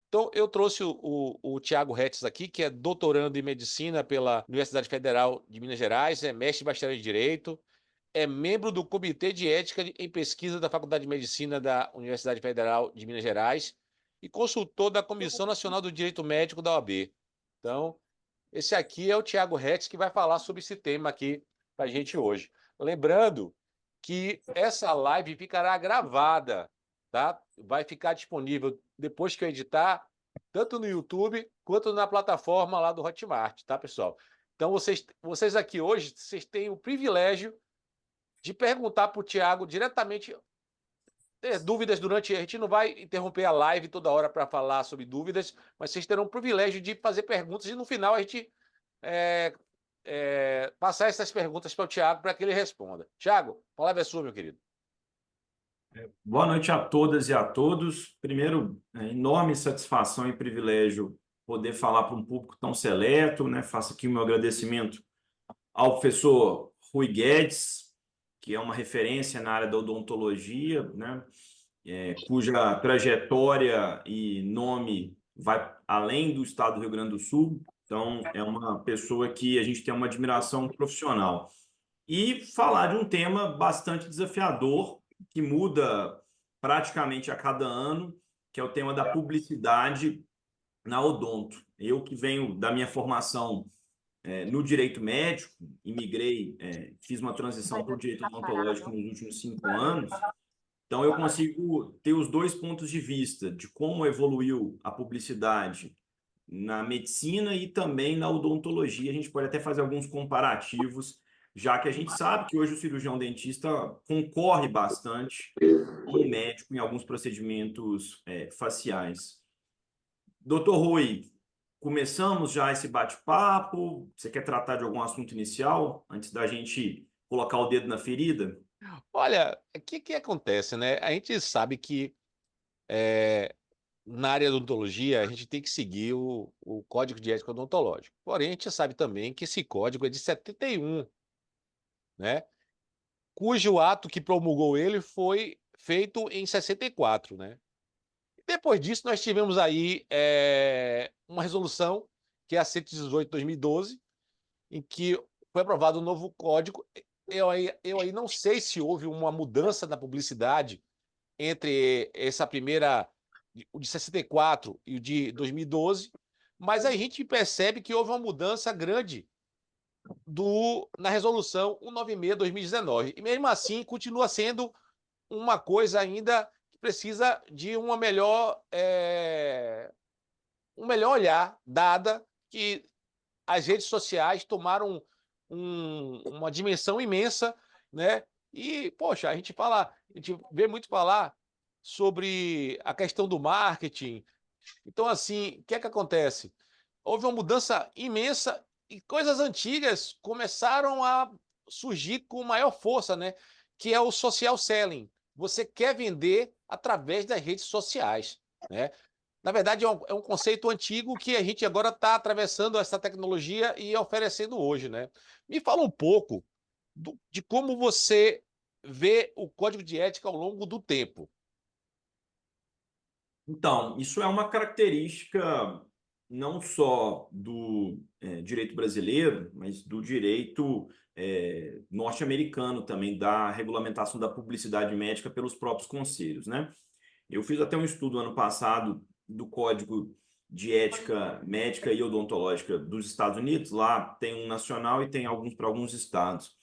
Então, eu trouxe o Thiago Retz aqui, que é doutorando em medicina pela Universidade Federal de Minas Gerais, é mestre e bacharel em Direito, é membro do Comitê de Ética em Pesquisa da Faculdade de Medicina da Universidade Federal de Minas Gerais e consultor da Comissão Nacional do Direito Médico da OAB. Então, esse aqui é o Thiago Retz que vai falar sobre esse tema aqui para a gente hoje. Lembrando que essa live ficará gravada, tá? Vai ficar disponível depois que eu editar, tanto no YouTube quanto na plataforma lá do Hotmart, tá, pessoal? Então, vocês aqui hoje, vocês têm o privilégio de perguntar para o Thiago diretamente dúvidas durante. A gente não vai interromper a live toda hora para falar sobre dúvidas, mas vocês terão o privilégio de fazer perguntas e no final a gente é, passar essas perguntas para o Thiago para que ele responda. Thiago, a palavra é sua, meu querido. Boa noite a todas e a todos. Primeiro, enorme satisfação e privilégio poder falar para um público tão seleto, né? Faço aqui o meu agradecimento ao professor Rui Guedes, que é uma referência na área da odontologia, né? Cuja trajetória e nome vai além do estado do Rio Grande do Sul. Então, é uma pessoa que a gente tem uma admiração profissional. E falar de um tema bastante desafiador, que muda praticamente a cada ano, que é o tema da publicidade na odonto. Eu que venho da minha formação no direito médico, imigrei, fiz uma transição para o direito odontológico nos últimos 5 anos, então eu consigo ter os dois pontos de vista de como evoluiu a publicidade na medicina e também na odontologia. A gente pode até fazer alguns comparativos, já que a gente sabe que hoje o cirurgião dentista concorre bastante com o médico em alguns procedimentos faciais. Doutor Rui, começamos já esse bate-papo. Você quer tratar de algum assunto inicial antes da gente colocar o dedo na ferida? Olha, o que acontece, né? A gente sabe que na área da odontologia a gente tem que seguir o Código de Ética Odontológico. Porém, a gente sabe também que esse código é de 71, né? Cujo ato que promulgou ele foi feito em 64, né? Depois disso, nós tivemos aí uma resolução, que é a 118 de 2012, em que foi aprovado um novo código. Eu aí não sei se houve uma mudança na publicidade entre essa primeira, o de 64 e o de 2012, mas a gente percebe que houve uma mudança grande na resolução 196/2019. E mesmo assim, continua sendo uma coisa ainda que precisa de um melhor olhar, dada que as redes sociais tomaram uma dimensão imensa, né? E, poxa, a gente vê muito falar sobre a questão do marketing. Então, assim, o que é que acontece? Houve uma mudança imensa e coisas antigas começaram a surgir com maior força, né? Que é o social selling. Você quer vender através das redes sociais, né? Na verdade, é um conceito antigo que a gente agora está atravessando essa tecnologia e oferecendo hoje, né? Me fala um pouco de como você vê o código de ética ao longo do tempo. Então, isso é uma característica não só do direito brasileiro, mas do direito norte-americano também, da regulamentação da publicidade médica pelos próprios conselhos, né? Eu fiz até um estudo ano passado do Código de Ética Médica e Odontológica dos Estados Unidos. Lá tem um nacional e tem alguns para alguns estados.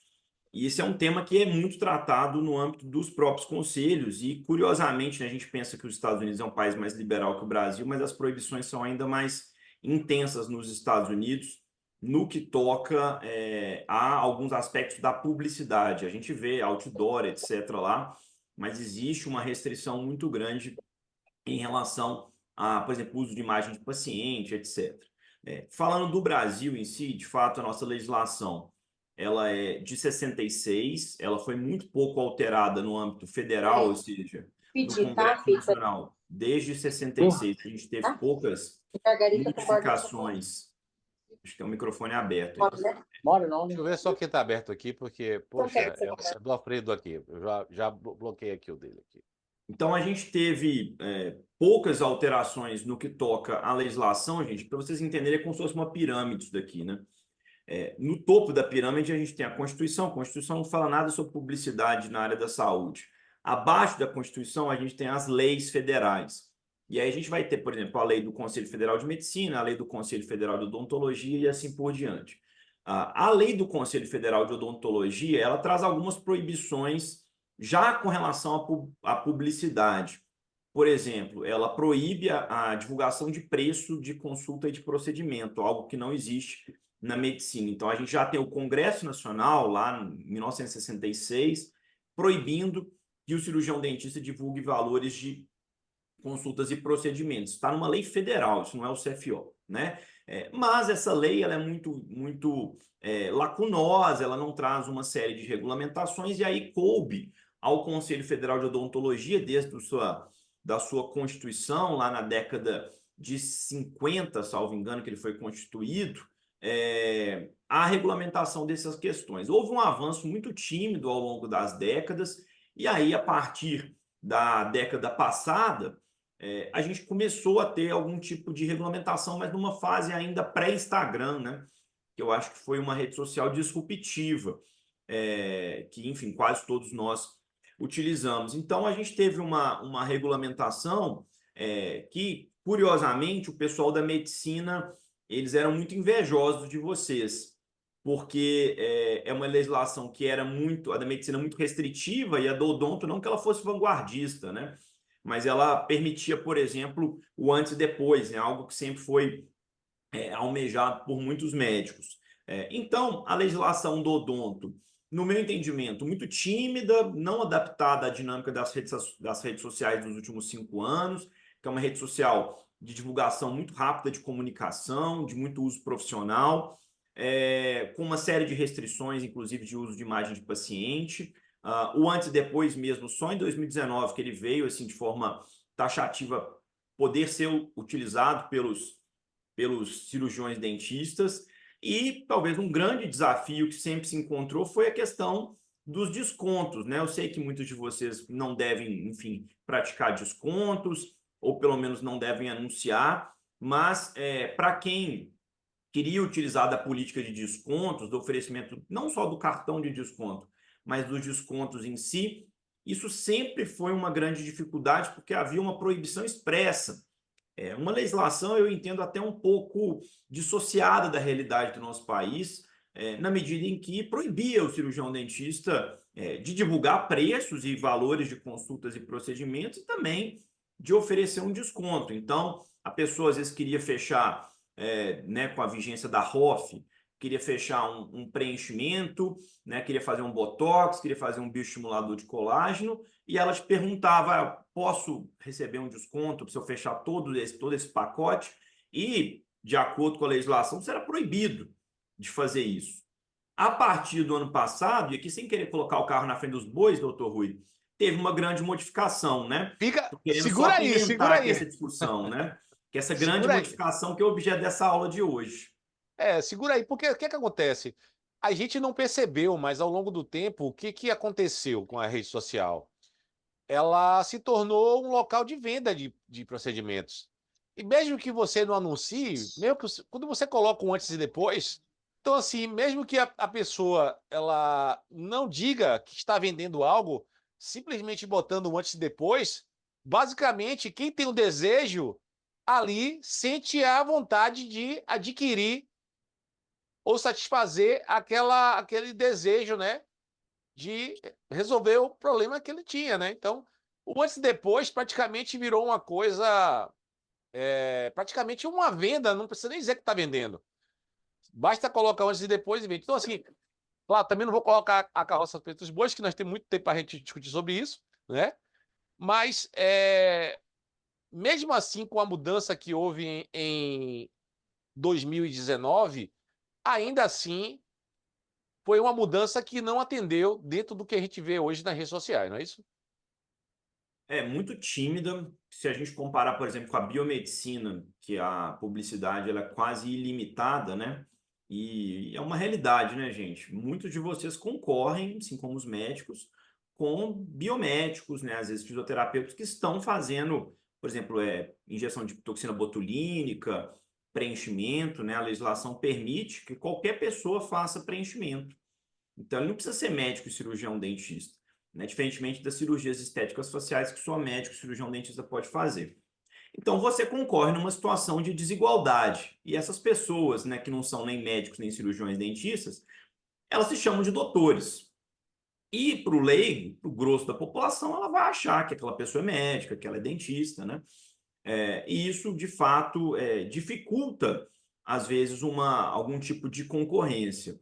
E esse é um tema que é muito tratado no âmbito dos próprios conselhos, e curiosamente, né, a gente pensa que os Estados Unidos é um país mais liberal que o Brasil, mas as proibições são ainda mais intensas nos Estados Unidos no que toca a alguns aspectos da publicidade. A gente vê outdoor, etc. lá, mas existe uma restrição muito grande em relação a, por exemplo, uso de imagem de paciente, etc. Falando do Brasil em si, de fato, a nossa legislação ela é de 66, ela foi muito pouco alterada no âmbito federal, ou seja, no Pedir, tá, Congresso Fita? Nacional, desde 66, a gente teve Tá? poucas Margarita com borda de chocolate. modificações. Acho que tem um microfone aberto aí. Pode, né? Bora, não, Deixa né? eu ver só quem está aberto aqui, porque, Então, poxa, quero que você é do Alfredo aqui. Eu já bloqueei aqui o dele aqui. Então, a gente teve poucas alterações no que toca à legislação, gente, para vocês entenderem, é como se fosse uma pirâmide isso daqui, né? No topo da pirâmide, a gente tem a Constituição. A Constituição não fala nada sobre publicidade na área da saúde. Abaixo da Constituição, a gente tem as leis federais. E aí a gente vai ter, por exemplo, a lei do Conselho Federal de Medicina, a lei do Conselho Federal de Odontologia e assim por diante. A lei do Conselho Federal de Odontologia, ela traz algumas proibições já com relação à publicidade. Por exemplo, ela proíbe a divulgação de preço de consulta e de procedimento, algo que não existe na medicina. Então, a gente já tem o Congresso Nacional, lá em 1966, proibindo que o cirurgião dentista divulgue valores de consultas e procedimentos. Está numa lei federal, isso não é o CFO, né? Mas essa lei ela é muito lacunosa, ela não traz uma série de regulamentações, e aí coube ao Conselho Federal de Odontologia, desde da sua constituição, lá na década de 50, salvo engano, que ele foi constituído, a regulamentação dessas questões. Houve um avanço muito tímido ao longo das décadas, e aí, a partir da década passada, a gente começou a ter algum tipo de regulamentação, mas numa fase ainda pré-Instagram, né? Que eu acho que foi uma rede social disruptiva, que, enfim, quase todos nós utilizamos. Então, a gente teve uma regulamentação que, curiosamente, o pessoal da medicina, eles eram muito invejosos de vocês, porque é uma legislação que era a da medicina muito restritiva, e a do odonto não que ela fosse vanguardista, né? Mas ela permitia, por exemplo, o antes e depois, né? Algo que sempre foi almejado por muitos médicos. Então, a legislação do odonto, no meu entendimento, muito tímida, não adaptada à dinâmica das redes sociais dos últimos 5 anos, que é uma rede social de divulgação muito rápida de comunicação, de muito uso profissional, com uma série de restrições, inclusive de uso de imagem de paciente. O antes e depois mesmo, só em 2019 que ele veio assim de forma taxativa poder ser utilizado pelos cirurgiões dentistas. E talvez um grande desafio que sempre se encontrou foi a questão dos descontos, né? Eu sei que muitos de vocês não devem, enfim, praticar descontos, ou pelo menos não devem anunciar, mas para quem queria utilizar da política de descontos, do oferecimento não só do cartão de desconto, mas dos descontos em si, isso sempre foi uma grande dificuldade, porque havia uma proibição expressa. Uma legislação, eu entendo, até um pouco dissociada da realidade do nosso país, na medida em que proibia o cirurgião dentista de divulgar preços e valores de consultas e procedimentos, e também de oferecer um desconto. Então, a pessoa às vezes queria fechar, né, com a vigência da ROF, queria fechar um preenchimento, né, queria fazer um botox, queria fazer um bioestimulador de colágeno, e ela te perguntava: posso receber um desconto se eu fechar todo esse pacote? E, de acordo com a legislação, você era proibido de fazer isso. A partir do ano passado, e aqui sem querer colocar o carro na frente dos bois, doutor Rui, teve uma grande modificação, né? Estou querendo só Segura pimentar aqui aí, essa discussão, né? Que essa grande segura aí. modificação que é o objeto dessa aula de hoje. Segura aí, porque o que acontece? A gente não percebeu, mas ao longo do tempo, o que aconteceu com a rede social? Ela se tornou um local de venda de procedimentos. E mesmo que você não anuncie, mesmo que, quando você coloca um antes e depois, então assim, mesmo que a pessoa ela não diga que está vendendo algo, simplesmente botando um antes e depois, basicamente quem tem um desejo ali sente a vontade de adquirir ou satisfazer aquele desejo, né, de resolver o problema que ele tinha, né? Então, o antes e depois praticamente virou uma coisa, praticamente uma venda, não precisa nem dizer que está vendendo. Basta colocar o antes e depois e vende. Então, assim, claro, também não vou colocar a carroça feita dos bois, que nós temos muito tempo para a gente discutir sobre isso, né? Mas, mesmo assim, com a mudança que houve em 2019, ainda assim, foi uma mudança que não atendeu dentro do que a gente vê hoje nas redes sociais, não é isso? É muito tímida. Se a gente comparar, por exemplo, com a biomedicina, que a publicidade ela é quase ilimitada, né? E é uma realidade, né, gente? Muitos de vocês concorrem, assim como os médicos, com biomédicos, né, às vezes fisioterapeutas que estão fazendo, por exemplo, injeção de toxina botulínica, preenchimento, né? A legislação permite que qualquer pessoa faça preenchimento. Então, ele não precisa ser médico e cirurgião dentista, né? Diferentemente das cirurgias estéticas faciais que só médico e cirurgião dentista pode fazer. Então, você concorre numa situação de desigualdade. E essas pessoas, né, que não são nem médicos nem cirurgiões dentistas, elas se chamam de doutores. E para o leigo, para o grosso da população, ela vai achar que aquela pessoa é médica, que ela é dentista, né? E isso, de fato, dificulta, às vezes, algum tipo de concorrência.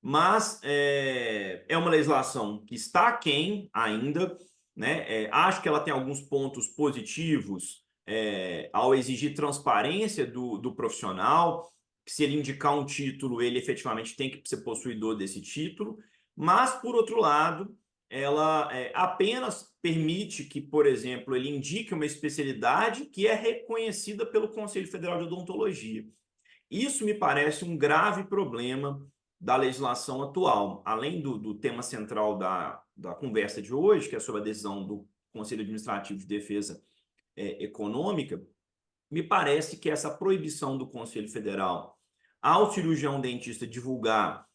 Mas é uma legislação que está aquém ainda, né? Acho que ela tem alguns pontos positivos ao exigir transparência do profissional, que se ele indicar um título, ele efetivamente tem que ser possuidor desse título, mas, por outro lado, ela apenas permite que, por exemplo, ele indique uma especialidade que é reconhecida pelo Conselho Federal de Odontologia. Isso me parece um grave problema da legislação atual. Além do tema central da conversa de hoje, que é sobre a decisão do Conselho Administrativo de Defesa Econômica, me parece que essa proibição do Conselho Federal ao cirurgião dentista divulgar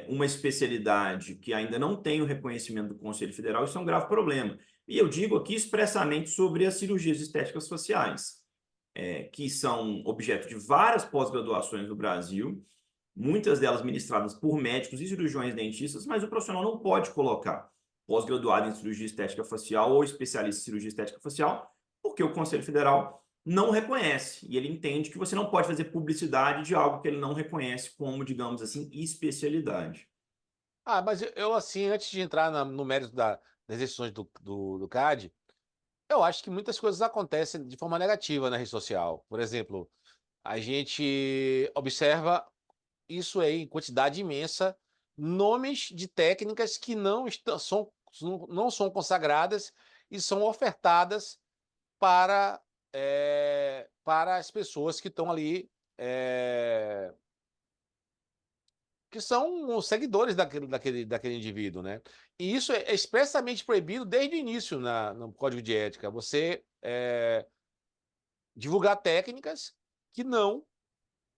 uma especialidade que ainda não tem o reconhecimento do Conselho Federal, isso é um grave problema. E eu digo aqui expressamente sobre as cirurgias estéticas faciais, que são objeto de várias pós-graduações no Brasil, muitas delas ministradas por médicos e cirurgiões dentistas, mas o profissional não pode colocar pós-graduado em cirurgia estética facial ou especialista em cirurgia estética facial, porque o Conselho Federal não reconhece, e ele entende que você não pode fazer publicidade de algo que ele não reconhece como, digamos assim, especialidade. Mas eu assim, antes de entrar no mérito das decisões do CAD, eu acho que muitas coisas acontecem de forma negativa na rede social. Por exemplo, a gente observa isso aí em quantidade imensa, nomes de técnicas que não são consagradas e são ofertadas para as pessoas que estão ali, que são os seguidores daquele indivíduo, né? E isso é expressamente proibido desde o início no Código de Ética. Você divulgar técnicas que não.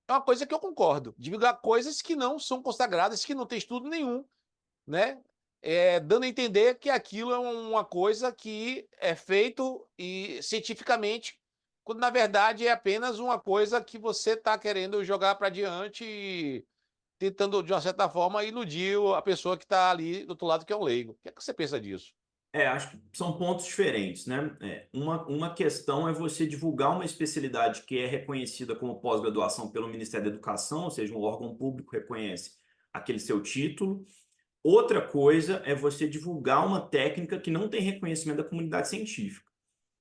É uma coisa que eu concordo. Divulgar coisas que não são consagradas, que não tem estudo nenhum, né? Dando a entender que aquilo é uma coisa que é feito cientificamente, quando na verdade é apenas uma coisa que você está querendo jogar para diante e tentando, de uma certa forma, iludir a pessoa que está ali do outro lado, que é o leigo. O que é que você pensa disso? Acho que são pontos diferentes, né? Uma questão é você divulgar uma especialidade que é reconhecida como pós-graduação pelo Ministério da Educação, ou seja, um órgão público reconhece aquele seu título. Outra coisa é você divulgar uma técnica que não tem reconhecimento da comunidade científica,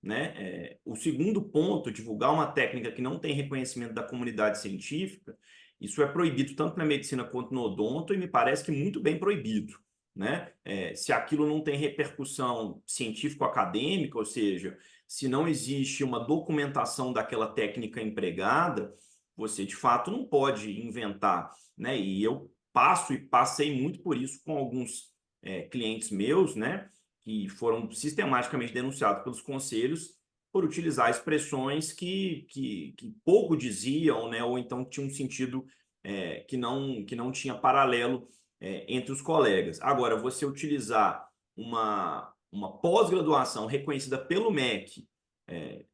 né? O segundo ponto, divulgar uma técnica que não tem reconhecimento da comunidade científica, isso é proibido tanto na medicina quanto no odonto e me parece que muito bem proibido, né? Se aquilo não tem repercussão científico-acadêmica, ou seja, se não existe uma documentação daquela técnica empregada, você de fato não pode inventar, né? E eu passo e passei muito por isso com alguns clientes meus, né? Que foram sistematicamente denunciados pelos conselhos por utilizar expressões que pouco diziam, né? Ou então tinham um sentido que não tinha paralelo entre os colegas. Agora, você utilizar uma pós-graduação reconhecida pelo MEC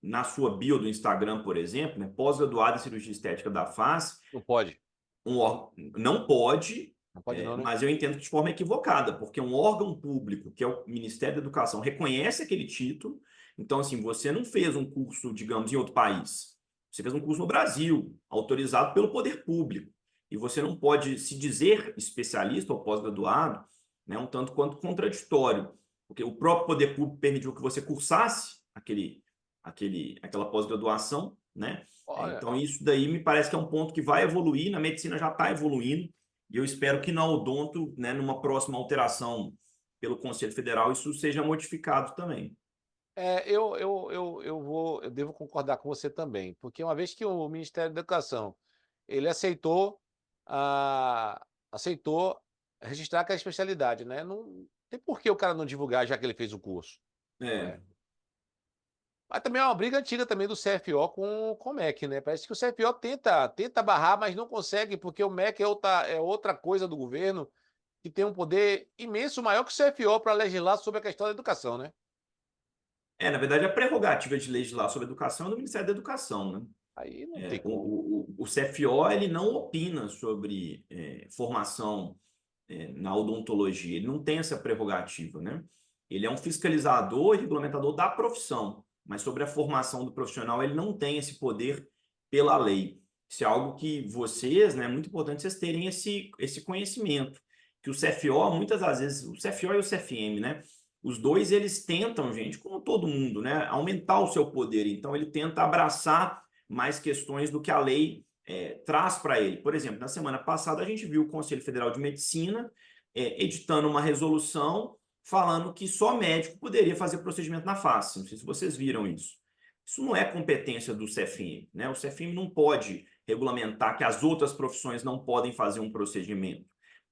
na sua bio do Instagram, por exemplo, né? Pós-graduado em cirurgia estética da face, Não pode. não pode, Não pode não, né? mas eu entendo que de forma equivocada, porque um órgão público, que é o Ministério da Educação, reconhece aquele título. Então, assim, você não fez um curso, digamos, em outro país. Você fez um curso no Brasil, autorizado pelo poder público. E você não pode se dizer especialista ou pós-graduado, né, um tanto quanto contraditório, porque o próprio poder público permitiu que você cursasse aquela pós-graduação, né? Olha, Então, isso daí me parece que é um ponto que vai evoluir, na medicina já está evoluindo, e eu espero que na odonto, né, numa próxima alteração pelo Conselho Federal, isso seja modificado também. eu devo concordar com você também, porque uma vez que o Ministério da Educação ele aceitou registrar aquela especialidade, né? Não, Tem por que o cara não divulgar já que ele fez o curso? É. Mas também é uma briga antiga também do CFO com o MEC, né? Parece que o CFO tenta barrar, mas não consegue, porque o MEC é outra coisa do governo que tem um poder imenso, maior que o CFO para legislar sobre a questão da educação, né? Na verdade, a prerrogativa de legislar sobre educação é do Ministério da Educação, né? Aí não tem como. O CFO ele não opina sobre formação na odontologia, ele não tem essa prerrogativa, né? Ele é um fiscalizador e regulamentador da profissão, mas sobre a formação do profissional ele não tem esse poder pela lei. Isso é algo que vocês, né, é muito importante vocês terem esse conhecimento, que o CFO, muitas das vezes, o CFO e o CFM, né? Os dois, eles tentam, gente, como todo mundo, né, aumentar o seu poder. Então, ele tenta abraçar mais questões do que a lei traz para ele. Por exemplo, na semana passada, a gente viu o Conselho Federal de Medicina editando uma resolução falando que só médico poderia fazer procedimento na face. Não sei se vocês viram isso. Isso não é competência do CFM, né? O CFM não pode regulamentar que as outras profissões não podem fazer um procedimento.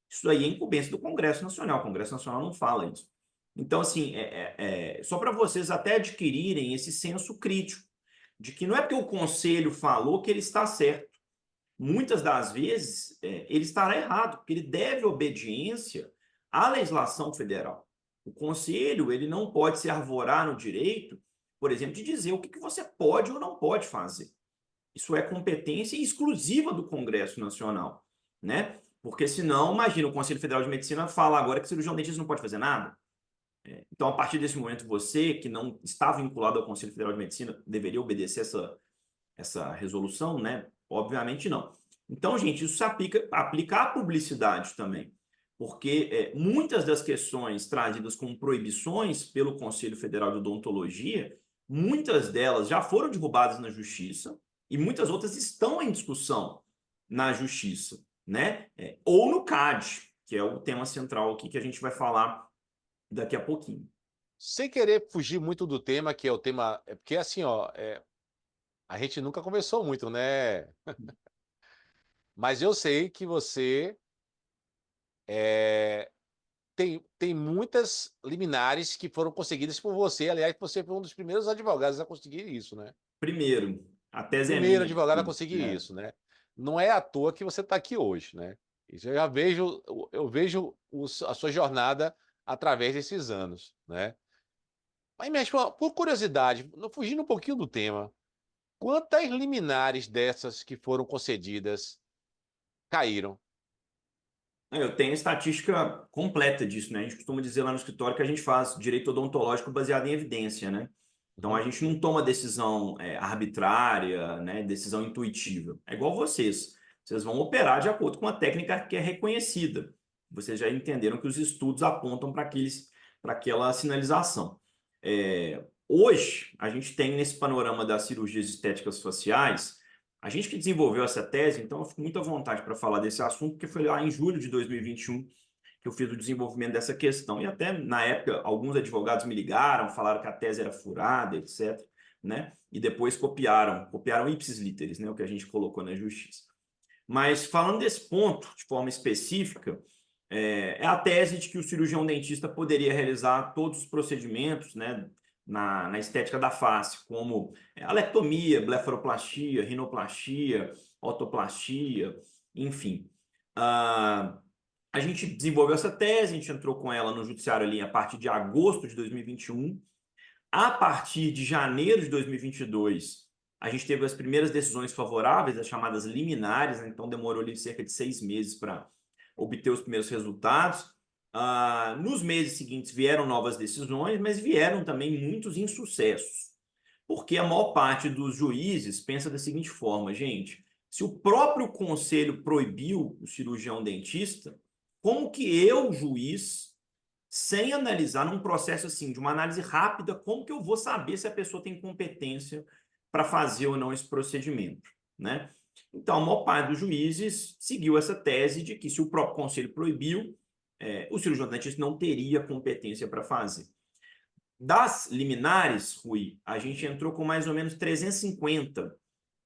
Isso aí é incumbência do Congresso Nacional. O Congresso Nacional não fala isso. Então, assim, só para vocês até adquirirem esse senso crítico de que não é porque o conselho falou que ele está certo. Muitas das vezes ele estará errado, porque ele deve obediência à legislação federal. O conselho ele não pode se arvorar no direito, por exemplo, de dizer o que você pode ou não pode fazer. Isso é competência exclusiva do Congresso Nacional, né? Porque senão, imagina, o Conselho Federal de Medicina fala agora que cirurgião dentista não pode fazer nada. Então, a partir desse momento, você, que não está vinculado ao Conselho Federal de Medicina, deveria obedecer essa resolução, né? Obviamente não. Então, gente, isso se aplica à publicidade também, porque muitas das questões trazidas como proibições pelo Conselho Federal de Odontologia, muitas delas já foram derrubadas na Justiça e muitas outras estão em discussão na Justiça, né? Ou no CAD, que é o tema central aqui que a gente vai falar daqui a pouquinho. Sem querer fugir muito do tema, que é o tema. É porque assim, ó, a gente nunca conversou muito, né? Mas eu sei que você é, tem muitas liminares que foram conseguidas por você. Aliás, você foi um dos primeiros advogados a conseguir isso, né? Primeiro, a tese é Primeiro minha. advogado a conseguir isso, né? Não é à toa que você está aqui hoje, né? Isso eu vejo a sua jornada através desses anos, né? Mas, mesmo, por curiosidade, fugindo um pouquinho do tema, quantas liminares dessas que foram concedidas caíram? Eu tenho estatística completa disso, né? A gente costuma dizer lá no escritório que a gente faz direito odontológico baseado em evidência, né? Então a gente não toma decisão arbitrária, né? Decisão intuitiva. É igual vocês. Vocês vão operar de acordo com uma técnica que é reconhecida. Vocês já entenderam que os estudos apontam para aquela sinalização. Hoje, a gente tem nesse panorama das cirurgias estéticas faciais. A gente que desenvolveu essa tese, então eu fico muito à vontade para falar desse assunto, porque foi lá em julho de 2021 que eu fiz o desenvolvimento dessa questão. E até na época, alguns advogados me ligaram, falaram que a tese era furada, etc. Né? E depois copiaram ipsis literis, né? O que a gente colocou na justiça. Mas falando desse ponto, de forma específica, é a tese de que o cirurgião dentista poderia realizar todos os procedimentos, né? Na estética da face, como alectomia, blefaroplastia, rinoplastia, otoplastia, enfim. A gente desenvolveu essa tese, a gente entrou com ela no judiciário ali a partir de agosto de 2021. A partir de janeiro de 2022, a gente teve as primeiras decisões favoráveis, as chamadas liminares, né? Então demorou ali cerca de 6 meses para obter os primeiros resultados. Nos meses seguintes vieram novas decisões, mas vieram também muitos insucessos. Porque a maior parte dos juízes pensa da seguinte forma, gente, se o próprio conselho proibiu o cirurgião dentista, como que eu, juiz, sem analisar num processo assim, de uma análise rápida, como que eu vou saber se a pessoa tem competência para fazer ou não esse procedimento, né? Então, a maior parte dos juízes seguiu essa tese de que se o próprio conselho proibiu, o cirurgião dentista não teria competência para fazer. Das liminares, Rui, a gente entrou com mais ou menos 350.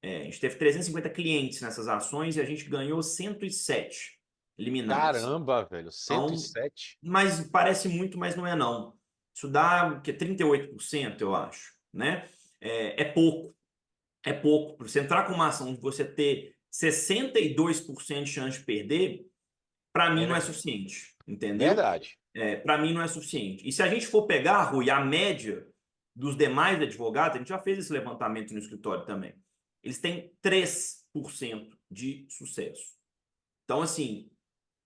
A gente teve 350 clientes nessas ações e a gente ganhou 107. liminares. Caramba, velho, Então, 107. mas parece muito, mas não é não. Isso dá o quê? 38%, eu acho, né? É pouco. É pouco. Para você entrar com uma ação de você ter 62% de chance de perder, para mim É não é suficiente, entendeu? verdade. Para mim não é suficiente. E se a gente for pegar, Rui, a média dos demais advogados, a gente já fez esse levantamento no escritório também. Eles têm 3% de sucesso. Então, assim,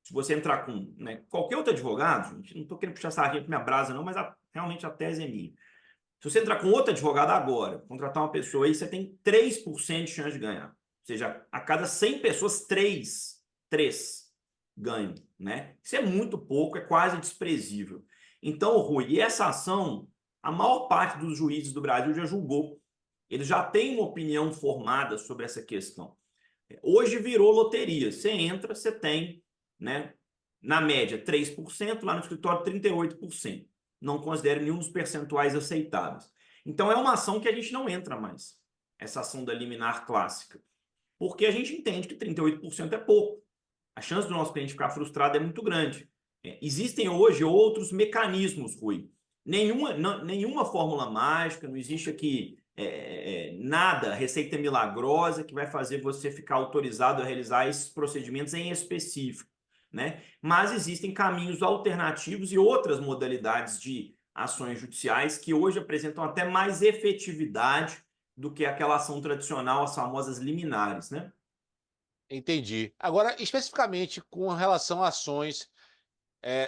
se você entrar com, né, qualquer outro advogado, gente, não estou querendo puxar sardinha para minha brasa, não, mas realmente a tese é minha. Se você entrar com outro advogado agora, contratar uma pessoa aí, você tem 3% de chance de ganhar. Ou seja, a cada 100 pessoas, 3 ganham, né? Isso é muito pouco, é quase desprezível. Então, Rui, e essa ação, a maior parte dos juízes do Brasil já julgou. Eles já têm uma opinião formada sobre essa questão. Hoje virou loteria. Você entra, você tem, né, na média, 3%, lá no escritório, 38%. Não considero nenhum dos percentuais aceitáveis. Então, é uma ação que a gente não entra mais, essa ação da liminar clássica, porque a gente entende que 38% é pouco. A chance do nosso cliente ficar frustrado é muito grande. Existem hoje outros mecanismos, Rui. Nenhuma fórmula mágica, não existe aqui nada, receita milagrosa que vai fazer você ficar autorizado a realizar esses procedimentos em específico, né? Mas existem caminhos alternativos e outras modalidades de ações judiciais que hoje apresentam até mais efetividade do que aquela ação tradicional, as famosas liminares, né? Entendi. Agora, especificamente com relação a ações,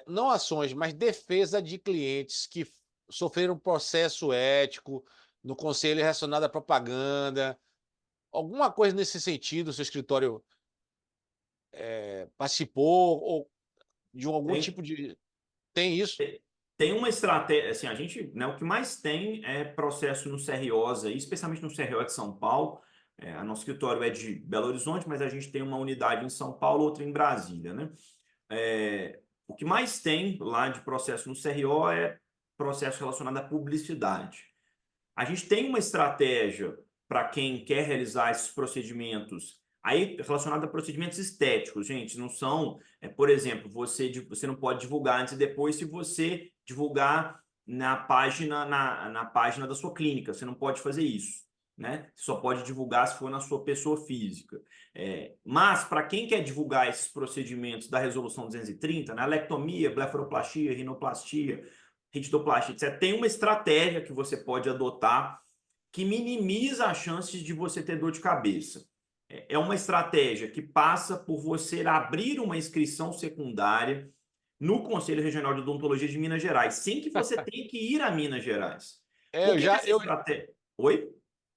não ações, mas defesa de clientes que sofreram processo ético no conselho relacionado à propaganda, alguma coisa nesse sentido, o seu escritório participou ou de algum Tem, tipo de. Tem isso? Tem uma estratégia, assim, a gente, né, o que mais tem é processo no CROs aí, especialmente no CRO de São Paulo. A nosso escritório é de Belo Horizonte, mas a gente tem uma unidade em São Paulo, outra em Brasília, né? O que mais tem lá de processo no CRO é processo relacionado à publicidade. A gente tem uma estratégia para quem quer realizar esses procedimentos aí relacionado a procedimentos estéticos, gente, não são, por exemplo, você não pode divulgar antes e depois se você divulgar na página da sua clínica, você não pode fazer isso, né? Você só pode divulgar se for na sua pessoa física. Mas para quem quer divulgar esses procedimentos da resolução 230, né, lectomia, blefaroplastia, rinoplastia, ritidoplastia, etc., tem uma estratégia que você pode adotar que minimiza as chances de você ter dor de cabeça. É uma estratégia que passa por você abrir uma inscrição secundária no Conselho Regional de Odontologia de Minas Gerais, sem que você tenha que ir a Minas Gerais. É, Por que que essa estratégia... Oi?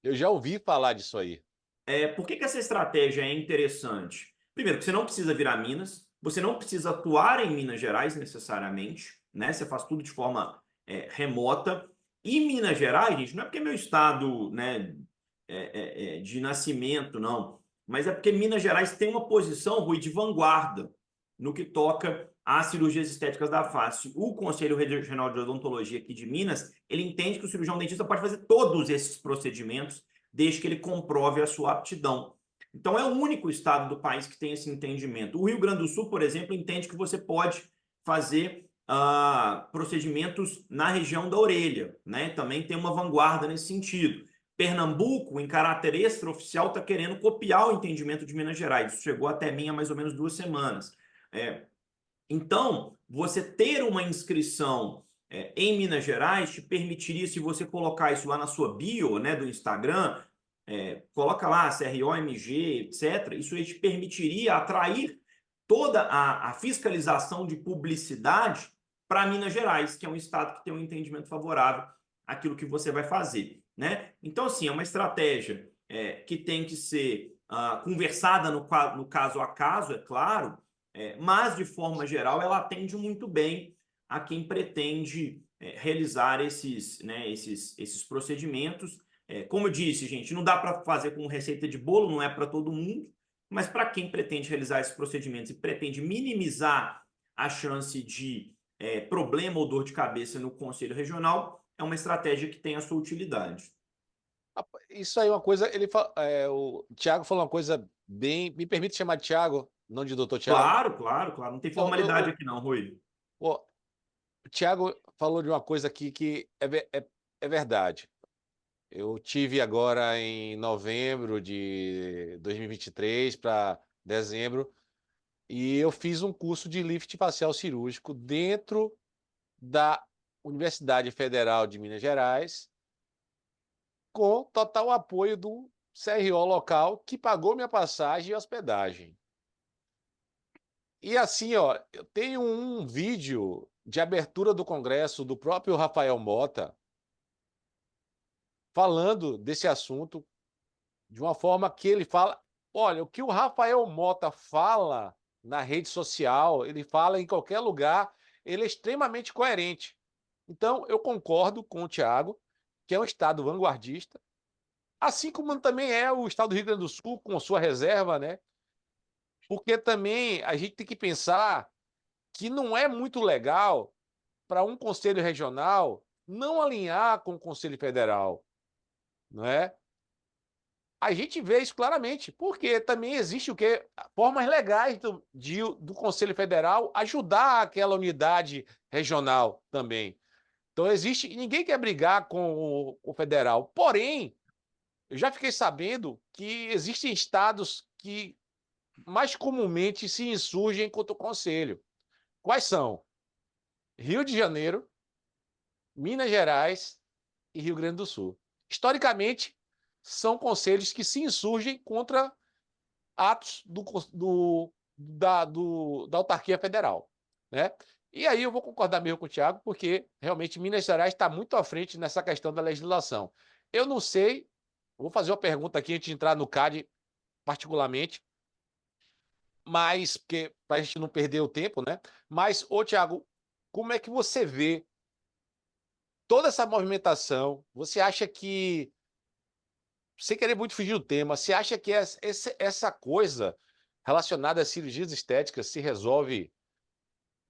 eu já ouvi falar disso aí. Por que que essa estratégia é interessante? Primeiro, que você não precisa vir a Minas, você não precisa atuar em Minas Gerais necessariamente, né? Você faz tudo de forma remota. E Minas Gerais, gente, não é porque é meu estado, né, de nascimento, não, mas é porque Minas Gerais tem uma posição, Rui, de vanguarda no que toca às cirurgias estéticas da face. O Conselho Regional de Odontologia aqui de Minas, ele entende que o cirurgião dentista pode fazer todos esses procedimentos desde que ele comprove a sua aptidão. Então, é o único estado do país que tem esse entendimento. O Rio Grande do Sul, por exemplo, entende que você pode fazer procedimentos na região da orelha, né? Também tem uma vanguarda nesse sentido. Pernambuco, em caráter extraoficial, está querendo copiar o entendimento de Minas Gerais. Isso chegou até mim há mais ou menos 2 semanas. Então, você ter uma inscrição em Minas Gerais te permitiria, se você colocar isso lá na sua bio, né, do Instagram, coloca lá CROMG, etc., isso te permitiria atrair toda a fiscalização de publicidade para Minas Gerais, que é um estado que tem um entendimento favorável àquilo que você vai fazer, né? Então, assim, é uma estratégia que tem que ser conversada no caso a caso, é claro, mas, de forma geral, ela atende muito bem a quem pretende realizar esses procedimentos. Como eu disse, gente, não dá para fazer com receita de bolo, não é para todo mundo, mas para quem pretende realizar esses procedimentos e pretende minimizar a chance de problema ou dor de cabeça no Conselho Regional, é uma estratégia que tem a sua utilidade. Isso aí é uma coisa, o Thiago falou uma coisa bem, me permite chamar de Thiago, não de doutor Tiago. Claro, claro, claro. Não tem formalidade aqui não, Rui. Pô, o Tiago falou de uma coisa aqui que é verdade. Eu tive agora em novembro de 2023 para dezembro, e eu fiz um curso de lift facial cirúrgico dentro da Universidade Federal de Minas Gerais, com total apoio do CRO local, que pagou minha passagem e hospedagem. E assim, ó, eu tenho um vídeo de abertura do congresso do próprio Rafael Mota falando desse assunto de uma forma que ele fala, olha, o que o Rafael Mota fala na rede social, ele fala em qualquer lugar, ele é extremamente coerente. Então, eu concordo com o Tiago, que é um estado vanguardista, assim como também é o estado do Rio Grande do Sul, com sua reserva, né? Porque também a gente tem que pensar que não é muito legal para um conselho regional não alinhar com o conselho federal, não é? A gente vê isso claramente, porque também existe o quê? Formas legais do Conselho Federal ajudar aquela unidade regional também. Então existe, ninguém quer brigar com o federal. Porém, eu já fiquei sabendo que existem estados que mais comumente se insurgem contra o Conselho. Quais são? Rio de Janeiro, Minas Gerais e Rio Grande do Sul. Historicamente, são conselhos que se insurgem contra atos da autarquia federal, né? E aí eu vou concordar mesmo com o Tiago, porque realmente Minas Gerais está muito à frente nessa questão da legislação. Eu não sei, vou fazer uma pergunta aqui antes de entrar no CAD particularmente, mas porque para a gente não perder o tempo, né? Mas, ô Tiago, como é que você vê toda essa movimentação? Você acha que, sem querer muito fugir do tema, você acha que essa coisa relacionada às cirurgias estéticas se resolve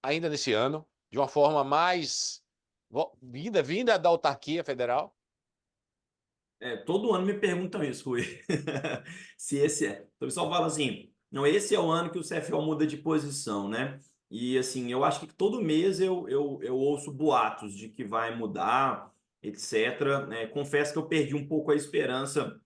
ainda nesse ano, de uma forma mais vinda da autarquia federal? Todo ano me perguntam isso, Rui. Se esse é. O pessoal fala assim, não, esse é o ano que o CFO muda de posição, né? E assim, eu acho que todo mês eu ouço boatos de que vai mudar, etc. Confesso que eu perdi um pouco a esperança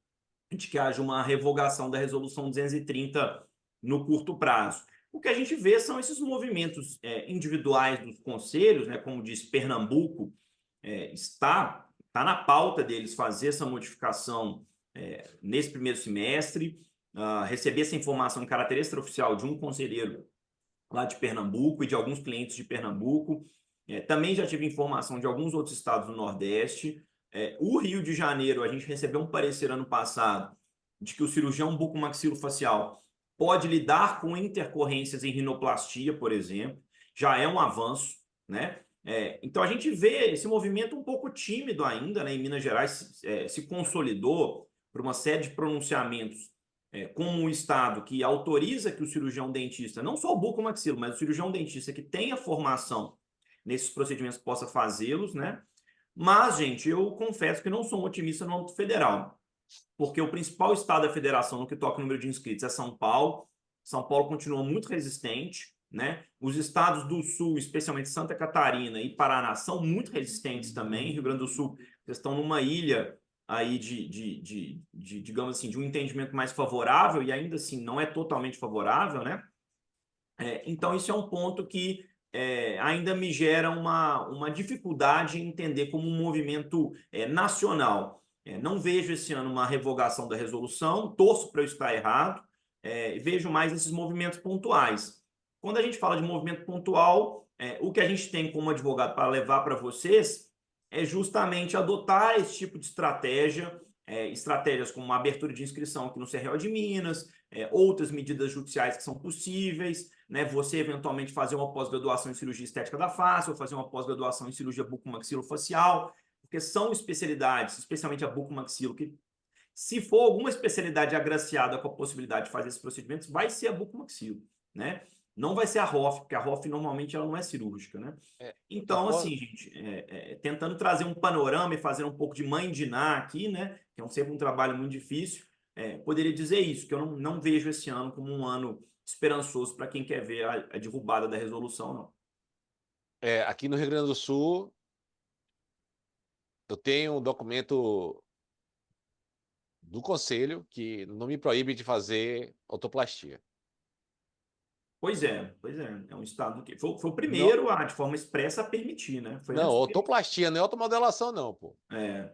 de que haja uma revogação da resolução 230 no curto prazo. O que a gente vê são esses movimentos individuais dos conselhos, né? Como diz Pernambuco, está na pauta deles fazer essa modificação nesse primeiro semestre, receber essa informação em caráter extraoficial de um conselheiro lá de Pernambuco e de alguns clientes de Pernambuco. Também já tive informação de alguns outros estados do Nordeste. O Rio de Janeiro, a gente recebeu um parecer ano passado de que o cirurgião bucomaxilofacial pode lidar com intercorrências em rinoplastia, por exemplo. Já é um avanço, né? Então a gente vê esse movimento um pouco tímido ainda, né? Em Minas Gerais se consolidou por uma série de pronunciamentos como um estado que autoriza que o cirurgião dentista, não só o bucomaxilo, mas o cirurgião dentista que tenha formação nesses procedimentos possa fazê-los, né? Mas, gente, eu confesso que não sou um otimista no âmbito federal, porque o principal estado da federação no que toca o número de inscritos é São Paulo. São Paulo continua muito resistente, né? Os estados do Sul, especialmente Santa Catarina e Paraná, são muito resistentes também. Rio Grande do Sul, vocês estão numa ilha aí digamos assim, de um entendimento mais favorável e ainda assim não é totalmente favorável, né? Então isso é um ponto que ainda me gera uma dificuldade em entender como um movimento nacional. Não vejo esse ano uma revogação da resolução, torço para eu estar errado, vejo mais esses movimentos pontuais. Quando a gente fala de movimento pontual, o que a gente tem como advogado para levar para vocês é justamente adotar esse tipo de estratégia, estratégias como a abertura de inscrição aqui no CRO de Minas, outras medidas judiciais que são possíveis, né? Você eventualmente fazer uma pós-graduação em cirurgia estética da face ou fazer uma pós-graduação em cirurgia bucomaxilofacial, porque são especialidades, especialmente a bucomaxilo, que se for alguma especialidade agraciada com a possibilidade de fazer esses procedimentos, vai ser a bucomaxilo, né? Não vai ser a ROF, porque a ROF normalmente ela não é cirúrgica, né? Então, assim, gente, tentando trazer um panorama e fazer um pouco de mãe de Ná aqui, né? Que é sempre um trabalho muito difícil, poderia dizer isso, que eu não vejo esse ano como um ano esperançoso para quem quer ver a derrubada da resolução, não. Aqui no Rio Grande do Sul, eu tenho um documento do Conselho que não me proíbe de fazer autoplastia. Pois é. É um estado que foi o Não, primeiro de forma expressa, a permitir, né? Foi não, antes do autoplastia, não é automodelação, não, pô. é,